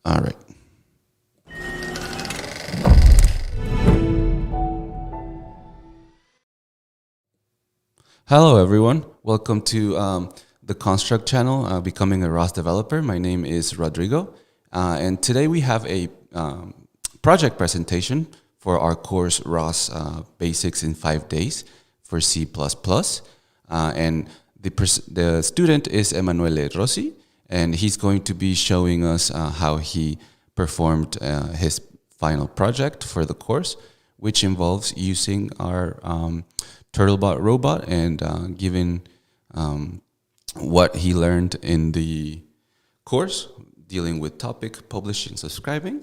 All right. Hello, everyone. Welcome to the Construct channel, Becoming a ROS Developer. My name is Rodrigo, and today we have a project presentation for our course ROS Basics in 5 days for C++. And the student is Emanuele Rosi, and he's going to be showing us how he performed his final project for the course, which involves using our Turtlebot robot and giving what he learned in the course, dealing with topic, publishing, subscribing,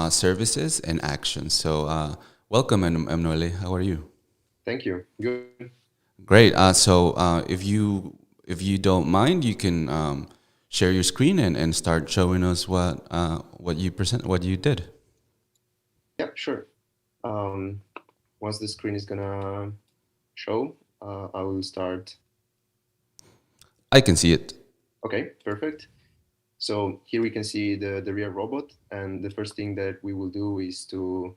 services, and actions. So welcome, Emanuele. How are you? Thank you. Good. Great. If you don't mind, you can share your screen and start showing us what you did. Yeah, sure. Um, Once the screen is gonna show, I will start. I can see it. Okay, perfect. So here we can see the real robot, and the first thing that we will do is to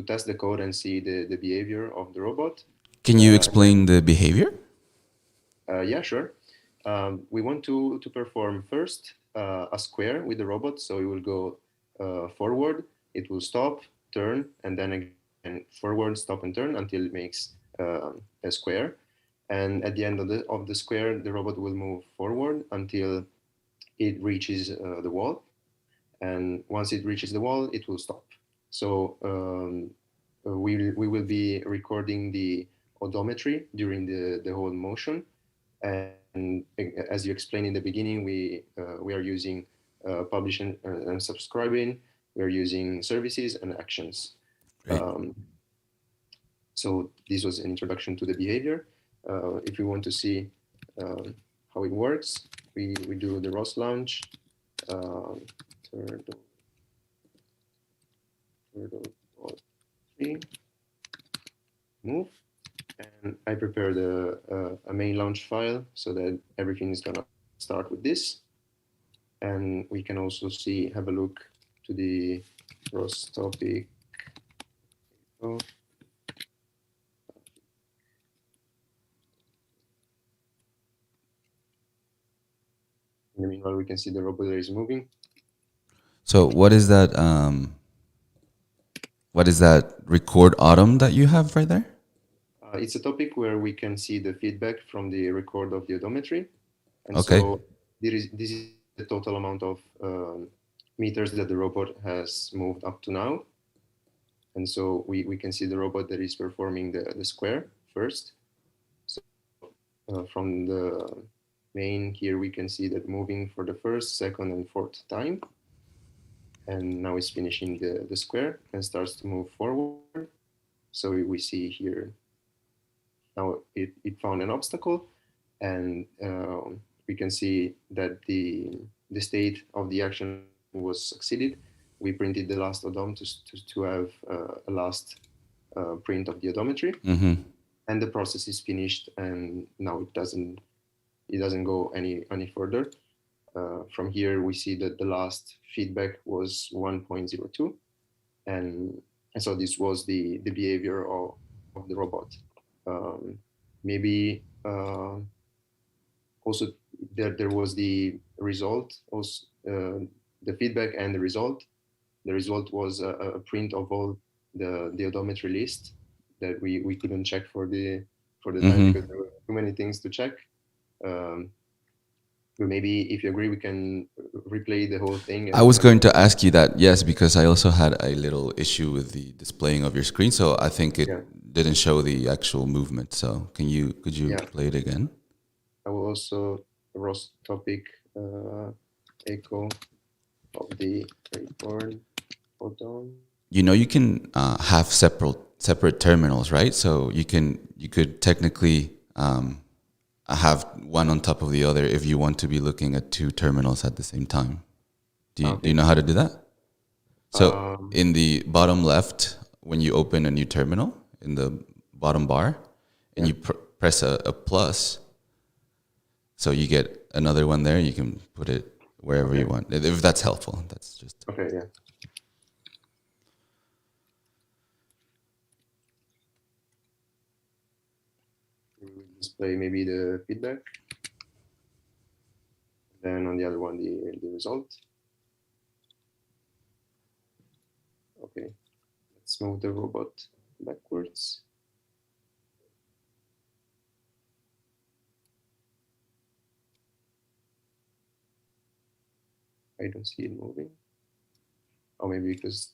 test the code and see the behavior of the robot. Can you And then, explain the behavior? yeah, sure. We want to perform first a square with the robot, so it will go forward, it will stop, turn, and then again forward, stop, and turn until it makes a square. And at the end of the square, the robot will move forward until it reaches the wall. And once it reaches the wall, it will stop. So we will be recording the odometry during the whole motion. And as you explained in the beginning, we are using publishing and subscribing. We are using services and actions. Great. So this was an introduction to the behavior. If you want to see how it works, we do the ROS launch, turtle 3, move, and I prepared a main launch file so that everything is gonna start with this. And we can also have a look to the ROS topic. Oh. In the meanwhile, we can see the robot that is moving. So what is that? What is that record autumn that you have right there? It's a topic where we can see the feedback from the record of the odometry. And Okay. so this is the total amount of meters that the robot has moved up to now. And so we can see the robot that is performing the square first. So from the main here, we can see that moving for the first, second, and fourth time. And now it's finishing the square and starts to move forward. So we see here, now it found an obstacle, and we can see that the state of the action was succeeded. We printed the last odom to have a last print of the odometry, and the process is finished. And now it doesn't go any further. From here, we see that the last feedback was 1.02, and so this was the behavior of the robot. Maybe also there was the result, also the feedback and the result. The result was a print of all the odometry list that we couldn't check for the time because there were too many things to check. Maybe if you agree, we can replay the whole thing. I was going to ask you that, yes, because I also had a little issue with the displaying of your screen, so I think it didn't show the actual movement. So could you play it again? I will also ROS topic echo of the record photon. You know, you can have separate terminals, right? So you could technically have one on top of the other if you want to be looking at two terminals at the same time. Do you know how to do that? So in the bottom left, when you open a new terminal, in the bottom bar, and you press a plus, so you get another one there. You can put it wherever you want, if that's helpful. That's just Okay, yeah. We will display maybe the feedback. Then on the other one, the result. Okay, let's move the robot backwards. I don't see it moving. Or maybe because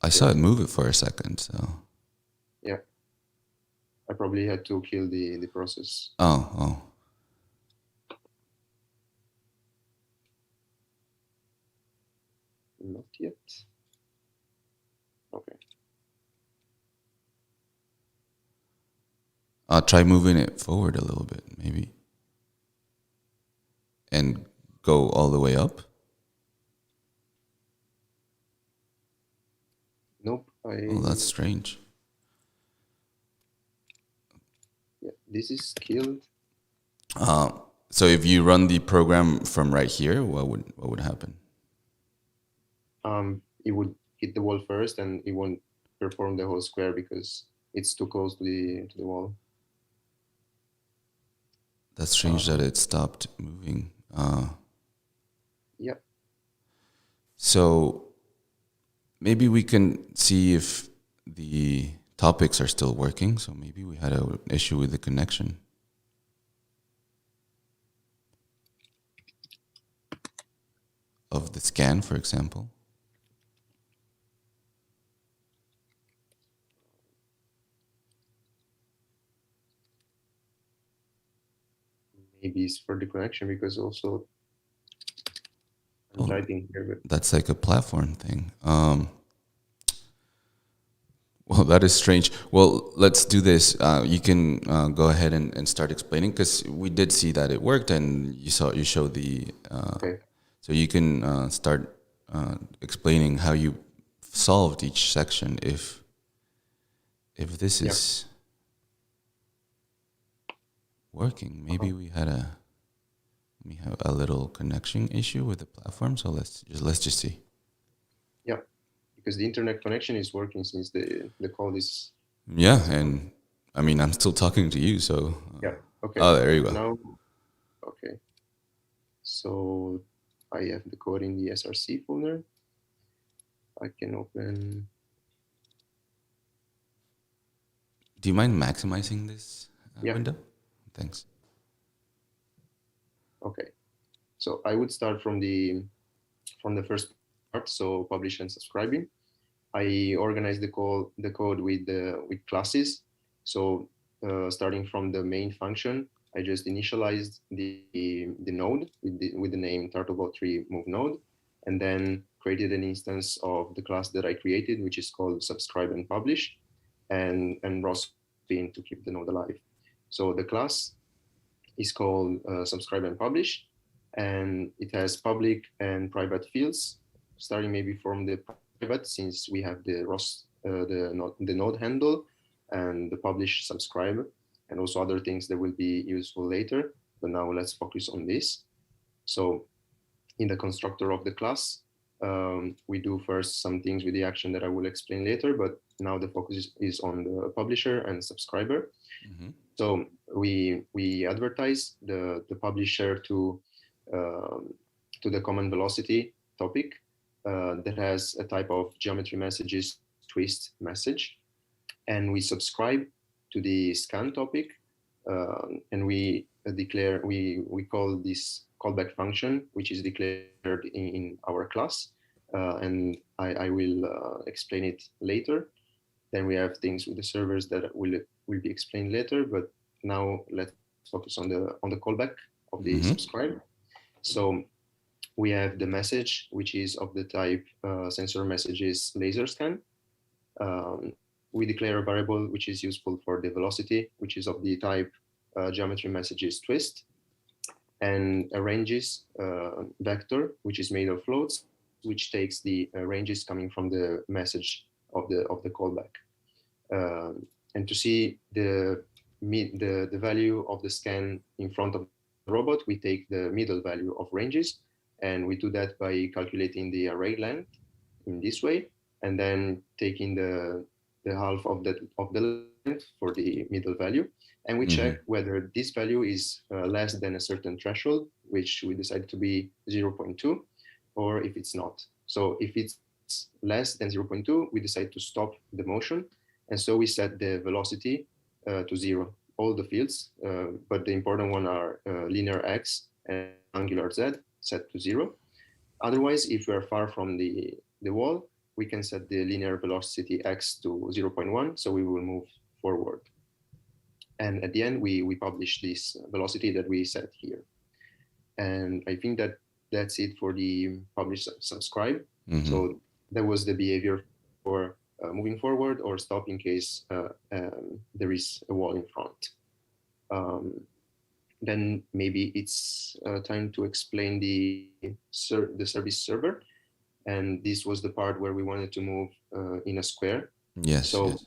I saw it move it for a second, so. Yeah. I probably had to kill the process. Oh. Not yet. Okay. I'll try moving it forward a little bit, maybe. And go all the way up. Nope. Oh, that's strange. Yeah, this is killed. So if you run the program from right here, what would happen? It would hit the wall first, and it won't perform the whole square because it's too close to the wall. That's strange that it stopped moving. Yeah. So maybe we can see if the topics are still working. So maybe we had an issue with the connection. Of the scan, for example. Maybe it's for the connection because also I'm typing here. But that's like a platform thing. Well, that is strange. Well, let's do this. You can go ahead and start explaining because we did see that it worked, and you showed the. Okay. So you can start explaining how you solved each section if this is working. Maybe we have a little connection issue with the platform. So let's just see. Yeah, because the internet connection is working since the call is. Yeah, and I mean I'm still talking to you, so. Yeah. Okay. Oh, there you go. Now, okay. So I have the code in the SRC folder. I can open. Do you mind maximizing this window? Thanks. Okay. So I would start from the first part. So publish and subscribing. I organize the code with classes. So starting from the main function, I just initialized the node with the name Turtlebot3 move node, and then created an instance of the class that I created, which is called subscribe and publish, and ROS pin to keep the node alive. So the class is called subscribe and publish, and it has public and private fields, starting maybe from the private, since we have the ROS, the node handle, and the publish subscribe, and also other things that will be useful later. But now let's focus on this. So in the constructor of the class, we do first some things with the action that I will explain later, but now the focus is on the publisher and subscriber. Mm-hmm. So we advertise the publisher to the common velocity topic that has a type of geometry messages twist message, and we subscribe to the scan topic, and we declare we call this callback function, which is declared in our class, and I will explain it later. Then we have things with the servers that will be explained later, but now let's focus on the callback of the subscribe. So we have the message, which is of the type sensor messages laser scan. We declare a variable which is useful for the velocity, which is of the type geometry messages twist, and a ranges vector, which is made of floats, which takes the ranges coming from the message of the callback. And to see the value of the scan in front of the robot, we take the middle value of ranges, And we do that by calculating the array length in this way, and then taking the half of the length for the middle value. And we check whether this value is less than a certain threshold, which we decide to be 0.2, or if it's not. So if it's less than 0.2, we decide to stop the motion. And so we set the velocity to 0, all the fields, but the important one are linear x and angular z set to 0. Otherwise, if we are far from the wall, we can set the linear velocity x to 0.1, so we will move forward. And at the end, we publish this velocity that we set here. And I think that that's it for the publish subscribe. So that was the behavior for moving forward or stop in case there is a wall in front. Then maybe it's time to explain the service server. And this was the part where we wanted to move in a square. Yes. So yes.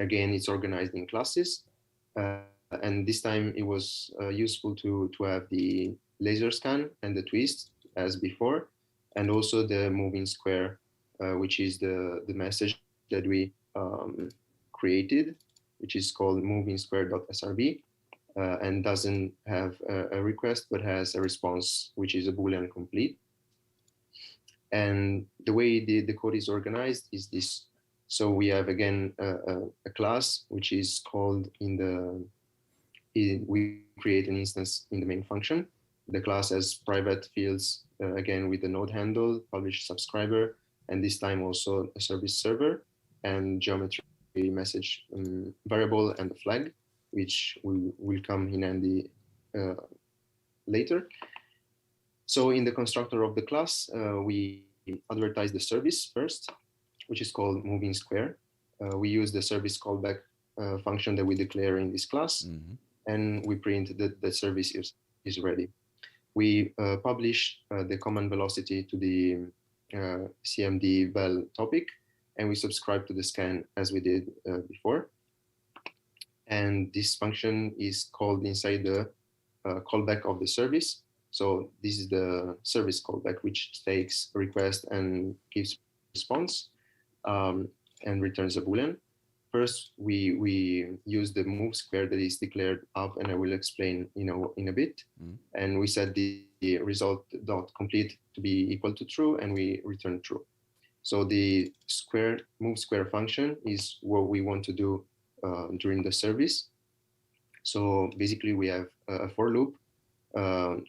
Again, it's organized in classes. And this time it was useful to have the laser scan and the twist as before, and also the moving square, which is the message that we created, which is called moving square.srb, and doesn't have a request, but has a response, which is a Boolean complete. And the way the code is organized is this. So we have, again, a class, which is called we create an instance in the main function. The class has private fields, again, with the node handle, publish subscriber, and this time also a service server and geometry message variable and a flag, which will come in handy later. So in the constructor of the class, we advertise the service first, which is called moving square. We use the service callback function that we declare in this class, and we print that the service is ready. We publish the command velocity to the CMD val topic, and we subscribe to the scan as we did before. And this function is called inside the callback of the service. So this is the service callback, which takes a request and gives response and returns a Boolean. First, we use the move square that is declared up, and I will explain in a bit. And we set the result dot complete to be equal to true, and we return true. So the move square function is what we want to do during the service. So basically, we have a for loop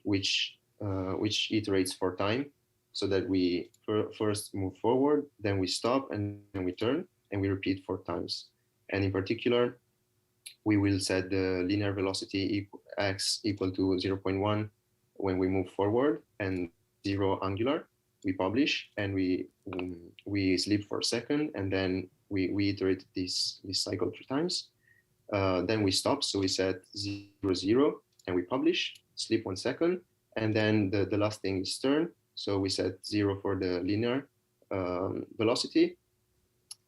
which iterates for time, so that we first move forward, then we stop, and then we turn, and we repeat 4 times. And in particular, we will set the linear velocity x equal to 0.1 when we move forward, and 0 angular. We publish, and we sleep for a second, and then we iterate this cycle 3 times. Then we stop, so we set 0, 0, and we publish, sleep 1 second, and then the last thing is turn. So we set 0 for the linear velocity,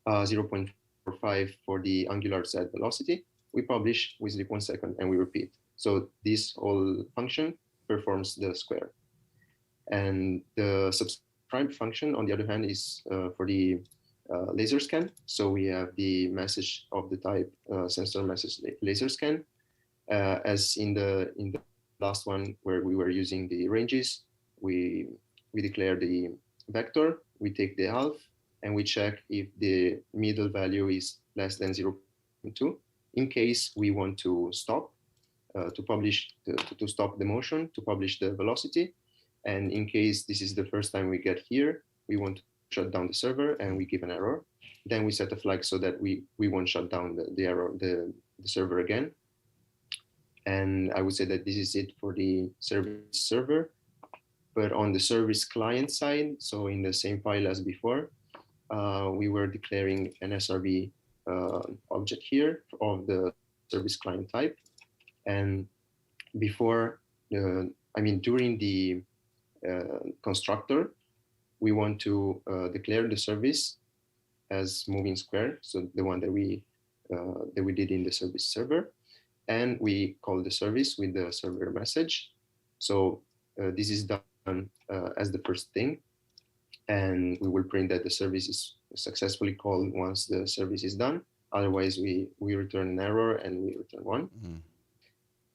0.45 for the angular z velocity. We publish, we sleep 1 second, and we repeat. So this whole function performs the square. And the subscribe function, on the other hand, is for the laser scan. So we have the message of the type sensor message laser scan, as in the last one where we were using the ranges. We declare the vector, we take the half, and we check if the middle value is less than 0.2. In case we want to stop, to publish, to stop the motion, to publish the velocity. And in case this is the first time we get here, we want to shut down the server, and we give an error. Then we set a flag so that we won't shut down the server again. And I would say that this is it for the service server. But on the service client side, so in the same file as before, we were declaring an SRV object here of the service client type. And before, during the constructor, we want to declare the service as moving square, so the one that we did in the service server, and we call the service with the server message. So this is done as the first thing, and we will print that the service is successfully called once the service is done. Otherwise, we return an error and we return one.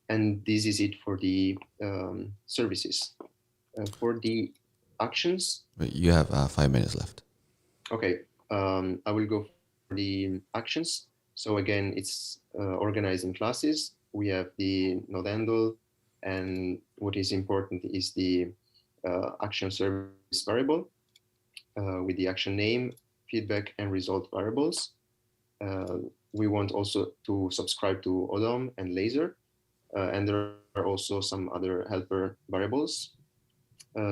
And this is it for the services. For the actions. But you have 5 minutes left. Okay, I will go for the actions. So again, it's organized in classes. We have the node handle, and what is important is the action service variable with the action name, feedback, and result variables. We want also to subscribe to odom and laser, and there are also some other helper variables.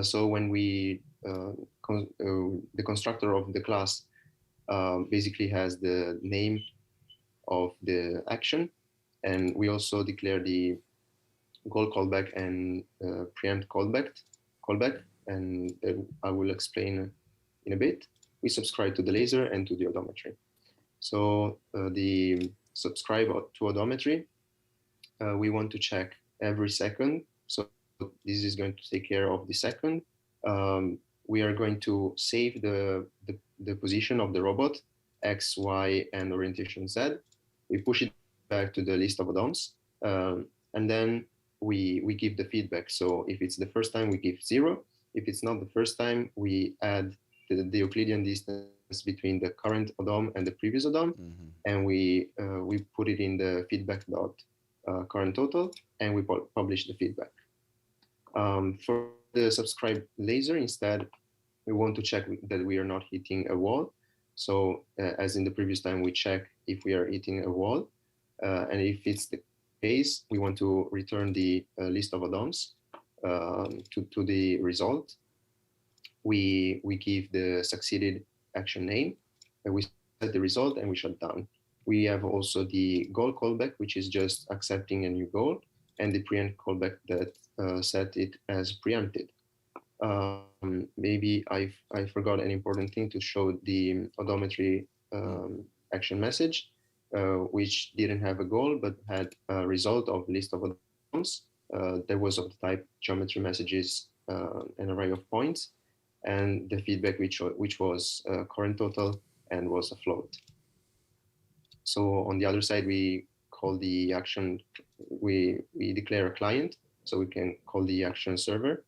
So when we the constructor of the class basically has the name of the action, and we also declare the goal callback and preempt callback, and I will explain in a bit. We subscribe to the laser and to the odometry. So the subscribe to odometry, we want to check every second. So this is going to take care of the second. We are going to save the position of the robot, X, Y, and orientation Z. We push it back to the list of odoms, and then we give the feedback. So if it's the first time, we give 0. If it's not the first time, we add the Euclidean distance between the current odom and the previous odom, and we put it in the feedback dot current total, and we publish the feedback. For the subscribe laser, instead, we want to check that we are not hitting a wall. So as in the previous time, we check if we are hitting a wall. And if it's the case, we want to return the list of odoms to the result. We give the succeeded action name, and we set the result, and we shut down. We have also the goal callback, which is just accepting a new goal, and the preempt callback that set it as preempted. Maybe I forgot an important thing to show the odometry action message, which didn't have a goal but had a result of list of odoms. That was of the type geometry messages, an array of points, and the feedback which was current total and was a float. So on the other side, we call the action, we declare a client, so we can call the action server.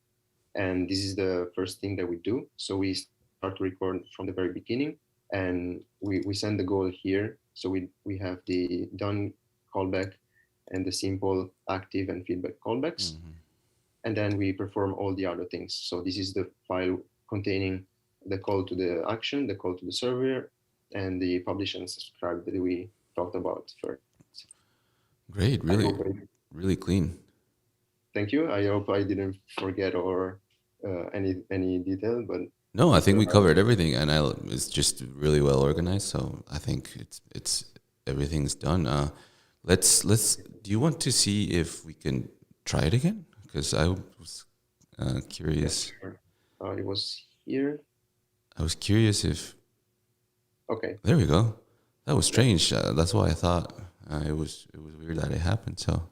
And this is the first thing that we do. So we start to record from the very beginning, and we send the goal here. So we have the done callback and the simple active and feedback callbacks. And then we perform all the other things. So this is the file containing the call to the action, the call to the server, and the publish and subscribe that we talked about first. Great, really clean. Thank you. I hope I didn't forget or any detail, but no, I think we covered everything, and it's just really well organized. So I think it's everything's done. Let's. Do you want to see if we can try it again? Because I was curious. Yeah, sure. It was here. I was curious if. Okay. There we go. That was strange. That's why I thought it was weird that it happened. So.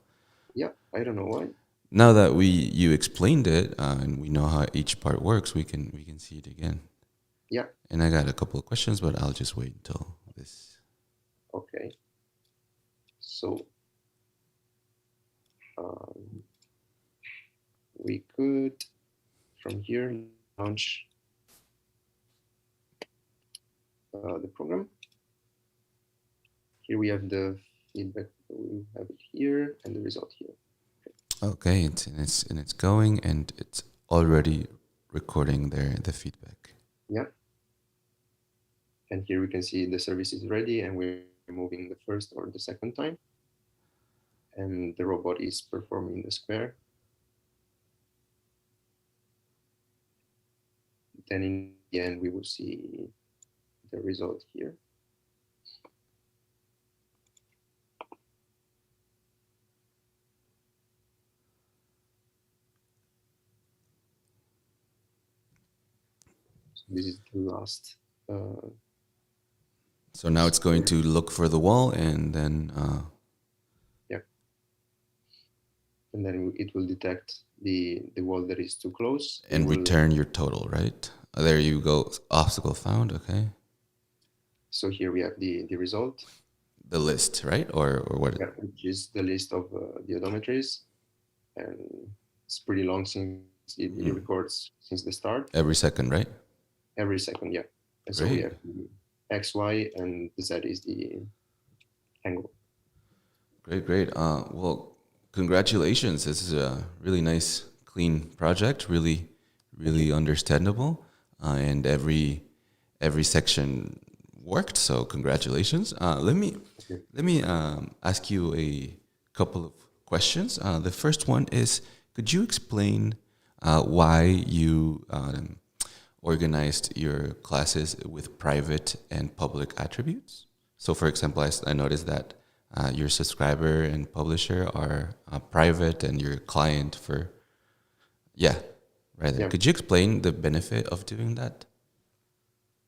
Yeah, I don't know why. Now that you explained it and we know how each part works, we can see it again. Yeah. And I got a couple of questions, but I'll just wait until this. Okay. So we could from here launch the program. Here we have the feedback. We have it here and the result here. Okay, it's going, and it's already recording the feedback. Yeah. And here we can see the service is ready, and we're moving the first or the second time. And the robot is performing the square. Then in the end, we will see the result here. This is the last. So now it's going to look for the wall, and then. Yeah. and then it will detect the wall that is too close. And return your total, right? There you go. Obstacle found. Okay. So here we have the result. The list, right? Or what? Yeah, which is the list of the odometries, and it's pretty long since it records since the start. Every second, right? Every second, yeah. And so we Great. have the X, Y, and the Z is the angle. Great, great. Well, congratulations. This is a really nice, clean project. Really, really understandable, and every section worked. So congratulations. Let me ask you a couple of questions. The first one is, could you explain why you organized your classes with private and public attributes? So, for example, I noticed that your subscriber and publisher are private, and your client for right there. Yeah. Could you explain the benefit of doing that?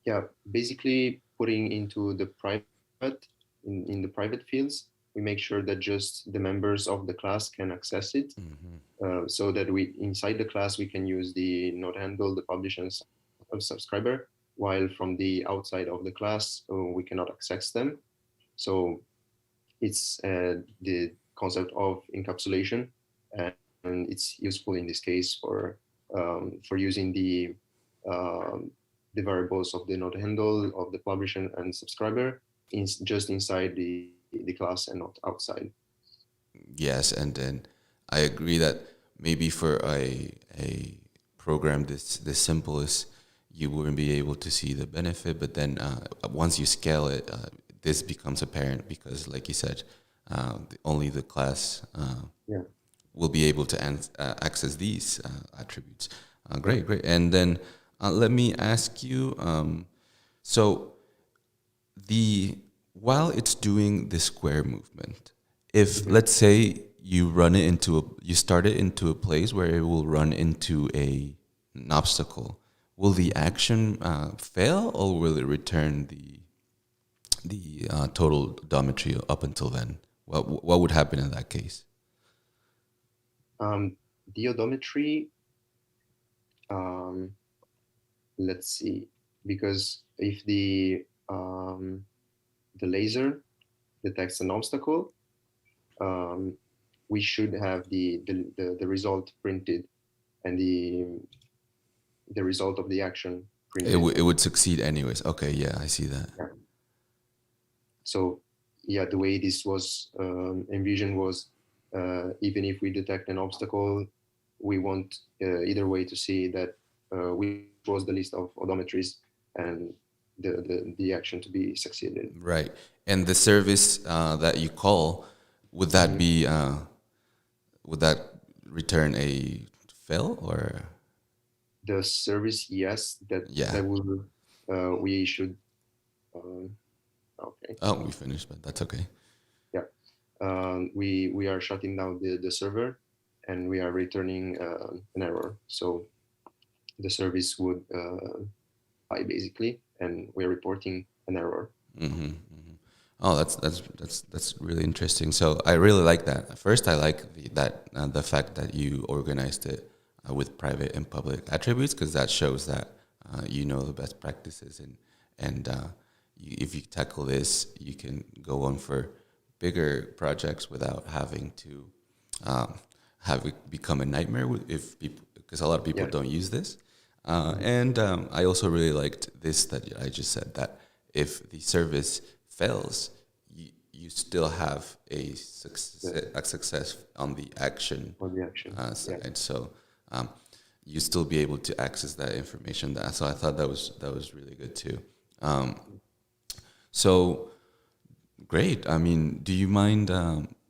Yeah, basically putting into the private, in the private fields, we make sure that just the members of the class can access it. So that we inside the class we can use the node handle, the publisher and subscriber, while from the outside of the class we cannot access them. So it's the concept of encapsulation, and it's useful in this case for using the variables of the node handle of the publisher and subscriber just inside the class and not outside. Yes, and then I agree that maybe for a program this simple is, you wouldn't be able to see the benefit, but then once you scale it, this becomes apparent because, like you said, only the class Yeah. will be able to access these attributes. Great, great. And then let me ask you, so while it's doing the square movement, if let's say you start it into a place where it will run into an obstacle, will the action fail, or will it return the total odometry up until then? What would happen in that case? The odometry, let's see, because if the laser detects an obstacle, we should have the result printed, and the result of the action printed. It would succeed anyways. Okay, yeah, I see that. Yeah. So yeah, the way this was envisioned was, even if we detect an obstacle, we want either way to see that which was the list of odometries and the action to be succeeded. Right. And the service that you call, would that be would that return a fail, or? The service, yes, that will we should. Okay. Oh, we finished, but that's okay. Yeah, we are shutting down the server, and we are returning an error. So the service would die basically, and we're reporting an error. Oh, that's really interesting. So I really like that. First, I like the fact that you organized it with private and public attributes, because that shows that you know the best practices, and if you tackle this, you can go on for bigger projects without having to have it become a nightmare if people, because a lot of people don't use this. And I also really liked this that I just said, that if the service fails, you still have a success on the action. Side. Yeah. So you still be able to access that information. So I thought that was really good too. So great. I mean, do you mind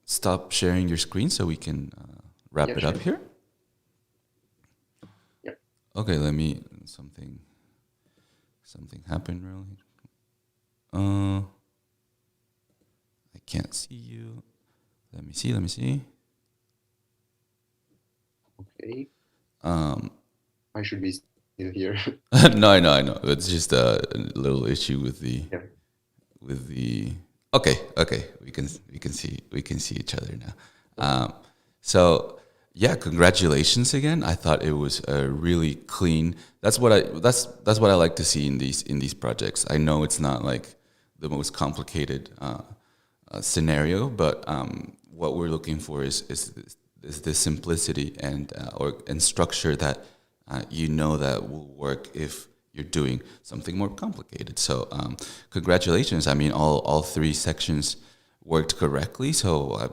stop sharing your screen so we can wrap it up here? Yeah. Okay. Let me. Something happened really. I can't see you. Let me see. Okay. I should be still here. No, I know. It's just a little issue with the Okay. We can see each other now. So Yeah, congratulations again. I thought it was a really clean. That's what I like to see in these projects. I know it's not like the most complicated scenario, but what we're looking for is the simplicity and structure that you know that will work if you're doing something more complicated. So congratulations. I mean, all three sections worked correctly. So I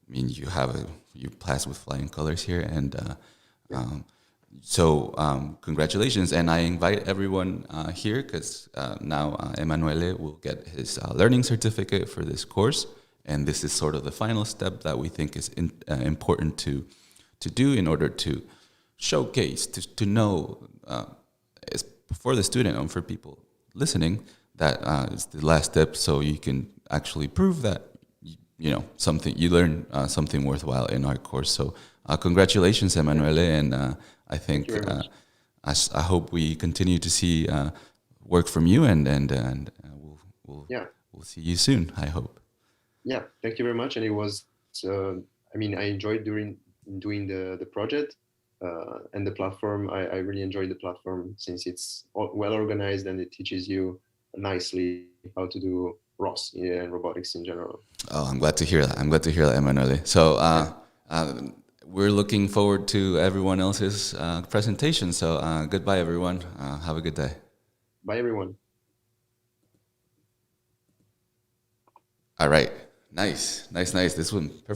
mean, you passed with flying colors here, and um, congratulations. And I invite everyone here because now Emanuele will get his learning certificate for this course, and this is sort of the final step that we think is important to do in order to showcase to know is for the student and for people listening that it's the last step, so you can actually prove that you know something you learn something worthwhile in our course. So congratulations, Emanuele, and I Thank you think very much. I hope we continue to see work from you, and we'll Yeah, we'll see you soon. I hope. yeah. Thank you very much. And it was, I mean, I enjoyed doing the project and the platform. I really enjoyed the platform since it's well organized and it teaches you nicely how to do ROS and robotics in general. Oh, I'm glad to hear that. I'm glad to hear that, Emanuele. So Yeah. uh, we're looking forward to everyone else's presentation. So goodbye, everyone. Have a good day. Bye, everyone. All right. Nice, nice, nice. This one perfect.